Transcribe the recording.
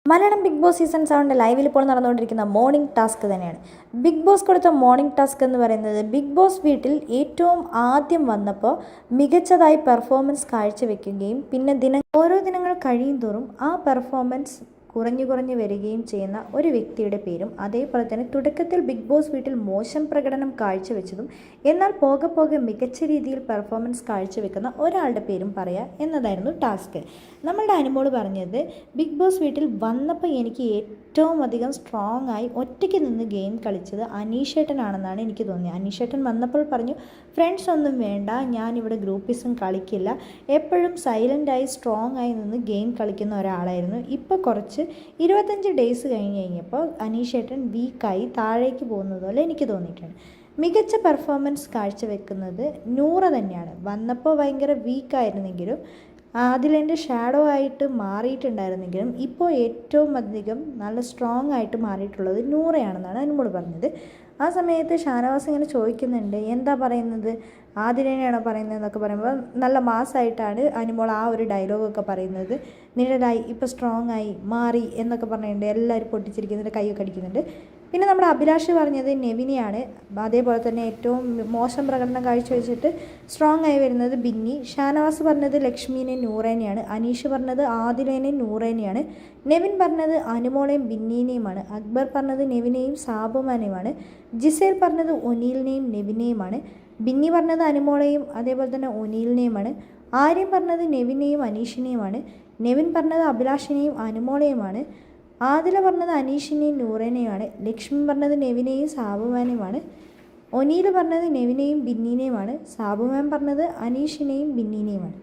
Malayalam big boss season 7 ലൈവിൽ ഇപ്പോൾ നടന്നുകൊണ്ടിരിക്കുന്ന മോർണിംഗ് ടാസ്ക് തന്നെയാണ്. ബിഗ് ബോസ് കൊടുത്ത മോർണിംഗ് ടാസ്ക് എന്ന് പറയുന്നത് ബിഗ് ബോസ് വീട്ടിൽ ഏറ്റവും ആദ്യം വന്നപ്പോൾ മികച്ചതായി പെർഫോമൻസ് കാഴ്ചവെക്കുകയും പിന്നെ ഓരോ ദിനങ്ങൾ കഴിയും തോറും ആ പെർഫോമൻസ് കുറഞ്ഞു വരികയും ചെയ്യുന്ന ഒരു വ്യക്തിയുടെ പേരും, അതേപോലെ തന്നെ തുടക്കത്തിൽ ബിഗ് ബോസ് വീട്ടിൽ മോശം പ്രകടനം കാഴ്ചവെച്ചതും എന്നാൽ പോകെ മികച്ച രീതിയിൽ പെർഫോമൻസ് കാഴ്ചവെക്കുന്ന ഒരാളുടെ പേരും പറയുക എന്നതായിരുന്നു ടാസ്ക്. നമ്മളുടെ അനുമോള് പറഞ്ഞത്, ബിഗ് ബോസ് വീട്ടിൽ വന്നപ്പോൾ എനിക്ക് ഏറ്റവും അധികം സ്ട്രോങ് ആയി ഒറ്റയ്ക്ക് നിന്ന് ഗെയിം കളിച്ചത് അനീഷേട്ടനാണെന്നാണ് എനിക്ക് തോന്നിയത്. അനീഷേട്ടൻ വന്നപ്പോൾ പറഞ്ഞു, ഫ്രണ്ട്സ് ഒന്നും വേണ്ട, ഞാനിവിടെ ഗ്രൂപ്പിസം കളിക്കില്ല, എപ്പോഴും സൈലൻ്റായി സ്ട്രോങ് ആയി നിന്ന് ഗെയിം കളിക്കുന്ന ഒരാളായിരുന്നു. ഇപ്പോൾ കുറച്ച് 25 ഡേയ്സ് കഴിഞ്ഞപ്പോൾ അനീഷേട്ടൻ വീക്കായി താഴേക്ക് പോകുന്നത് പോലെ എനിക്ക് തോന്നിയിട്ടുണ്ട്. മികച്ച പെർഫോമൻസ് കാഴ്ചവെക്കുന്നത് നൂറ തന്നെയാണ്. വന്നപ്പോൾ ഭയങ്കര വീക്കായിരുന്നെങ്കിലും അതിലെൻ്റെ ഷാഡോ ആയിട്ട് മാറിയിട്ടുണ്ടായിരുന്നെങ്കിലും ഇപ്പോൾ ഏറ്റവും അധികം നല്ല സ്ട്രോങ് ആയിട്ട് മാറിയിട്ടുള്ളത് നൂറയാണെന്നാണ് അനുമോള് പറഞ്ഞത്. ആ സമയത്ത് ഷാനവാസ് ഇങ്ങനെ ചോദിക്കുന്നുണ്ട്, എന്താ പറയുന്നത്, ആതിരേനെയാണോ പറയുന്നത് എന്നൊക്കെ പറയുമ്പോൾ നല്ല മാസ്സായിട്ടാണ് അനുമോൾ ആ ഒരു ഡയലോഗൊക്കെ പറയുന്നത്. നിഴലായി, ഇപ്പോൾ സ്ട്രോങ് ആയി മാറി എന്നൊക്കെ പറഞ്ഞിട്ടുണ്ട്. എല്ലാവരും പൊട്ടിച്ചിരിക്കുന്നുണ്ട്, കൈയൊക്കെ അടിക്കുന്നുണ്ട്. പിന്നെ നമ്മുടെ അഭിലാഷ് പറഞ്ഞത് നെവിനെയാണ്. അതേപോലെ തന്നെ ഏറ്റവും മോശം പ്രകടനം കാഴ്ചവെച്ചിട്ട് സ്ട്രോങ് ആയി വരുന്നത് ബിന്നി. ഷാനവാസ് പറഞ്ഞത് ലക്ഷ്മീനെ നൂറേനെയാണ്. അനീഷ് പറഞ്ഞത് ആദിലേനെയും നൂറേനെയാണ്. നെവിൻ പറഞ്ഞത് അനുമോളെയും ബിന്നീനെയുമാണ്. അക്ബർ പറഞ്ഞത് നെവിനെയും സാബുമാനെയുമാണ്. ജിസേൽ പറഞ്ഞത് ഒനീലിനെയും നെവിനെയുമാണ്. ബിന്നി പറഞ്ഞത് അനുമോളെയും അതേപോലെ തന്നെ ഒനീലിനെയുമാണ്. ആര്യൻ പറഞ്ഞത് നെവിനെയും അനീഷിനെയുമാണ്. നെവിൻ പറഞ്ഞത് അഭിലാഷിനെയും അനുമോളെയുമാണ്. ആദില പറഞ്ഞത് അനീഷിനെയും നൂറേനെയുമാണ്. ലക്ഷ്മി പറഞ്ഞത് നെവിനെയും സാബുമാനെയുമാണ്. ഒനീൽ പറഞ്ഞത് നെവിനെയും ബിന്നീനെയുമാണ്. സാബുമാൻ പറഞ്ഞത് അനീഷിനെയും ബിന്നീനെയുമാണ്.